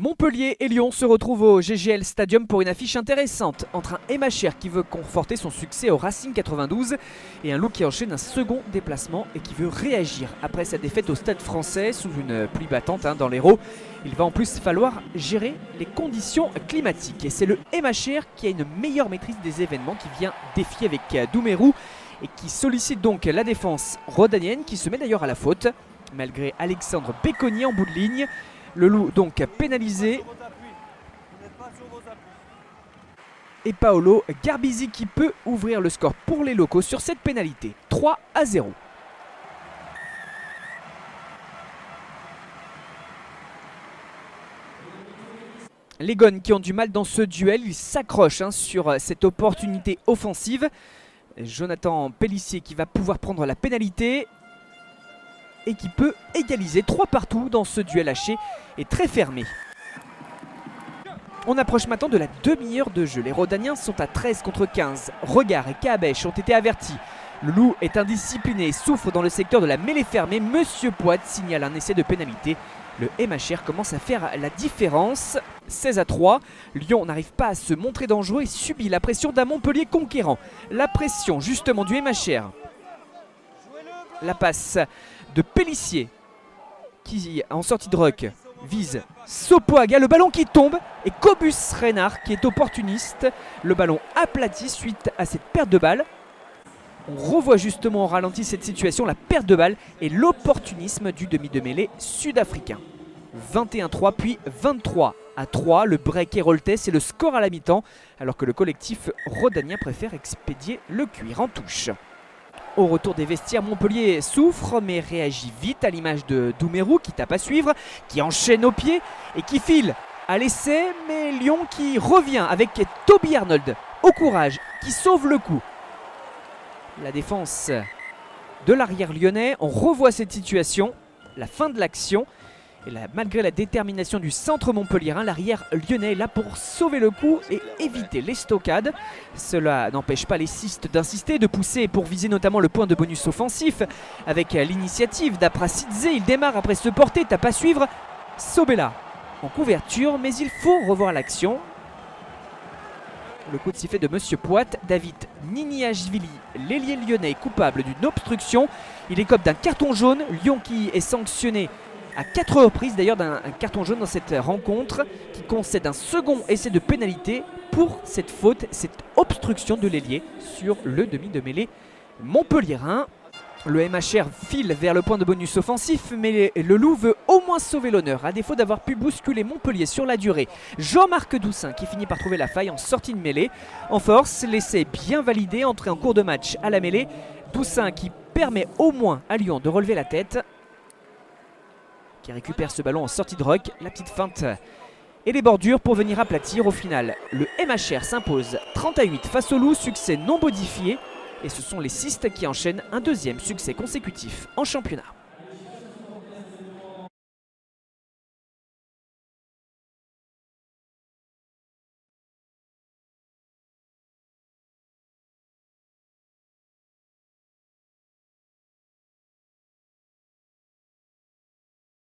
Montpellier et Lyon se retrouvent au GGL Stadium pour une affiche intéressante entre un MHR qui veut conforter son succès au Racing 92 et un Loup qui enchaîne un second déplacement et qui veut réagir après sa défaite au Stade Français sous une pluie battante dans l'Hérault. Il va en plus falloir gérer les conditions climatiques et c'est le MHR qui a une meilleure maîtrise des événements qui vient défier avec Doumerou et qui sollicite donc la défense rhodanienne qui se met d'ailleurs à la faute malgré Alexandre Béconnier en bout de ligne. Le Loup donc pénalisé. Et Paolo Garbisi qui peut ouvrir le score pour les locaux sur cette pénalité. 3-0. Les Gones qui ont du mal dans ce duel, ils s'accrochent sur cette opportunité offensive. Jonathan Pellissier qui va pouvoir prendre la pénalité et qui peut égaliser 3 partout dans ce duel haché et très fermé. On approche maintenant de la demi-heure de jeu. Les Rhodaniens sont à 13 contre 15. Regard et Kaabèche ont été avertis. Le Loup est indiscipliné et souffre dans le secteur de la mêlée fermée. Monsieur Poit signale un essai de pénalité. Le MHR commence à faire la différence. 16-3. Lyon n'arrive pas à se montrer dangereux et subit la pression d'un Montpellier conquérant. La pression justement du MHR. La passe de Pellissier qui en sortie de ruck vise Sopoaga, le ballon qui tombe et Cobus Reynard qui est opportuniste. Le ballon aplati suite à cette perte de balle. On revoit justement en ralenti cette situation, la perte de balle et l'opportunisme du demi de mêlée sud-africain. 21-3 puis 23-3, le break héroltais, c'est le score à la mi-temps alors que le collectif rhodanien préfère expédier le cuir en touche. Au retour des vestiaires, Montpellier souffre mais réagit vite à l'image de Doumerou qui tape à suivre, qui enchaîne au pied et qui file à l'essai. Mais Lyon qui revient avec Toby Arnold au courage, qui sauve le coup. La défense de l'arrière lyonnais, on revoit cette situation, la fin de l'action. Et là, malgré la détermination du centre montpelliérain, l'arrière lyonnais est là pour sauver le coup et éviter les stockades. Cela n'empêche pas les Cistes d'insister, de pousser pour viser notamment le point de bonus offensif. Avec l'initiative d'Aprasidze, il démarre après se porter, tape à suivre. Sobela en couverture, mais il faut revoir l'action. Le coup de sifflet de Monsieur Poit. David Niniashvili, l'ailier lyonnais, coupable d'une obstruction. Il écope d'un carton jaune. Lyon qui est sanctionné à 4 reprises d'ailleurs d'un carton jaune dans cette rencontre, qui concède un second essai de pénalité pour cette faute, cette obstruction de l'ailier sur le demi de mêlée montpelliérain. Le MHR file vers le point de bonus offensif, mais le Loup veut au moins sauver l'honneur, à défaut d'avoir pu bousculer Montpellier sur la durée. Jean-Marc Doussin qui finit par trouver la faille en sortie de mêlée. En force, l'essai bien validé, entré en cours de match à la mêlée. Doussin qui permet au moins à Lyon de relever la tête, qui récupère ce ballon en sortie de ruck, la petite feinte et les bordures pour venir aplatir. Au final, le MHR s'impose 30-8 face au Loup, succès non modifié, et ce sont les Cistes qui enchaînent un deuxième succès consécutif en championnat.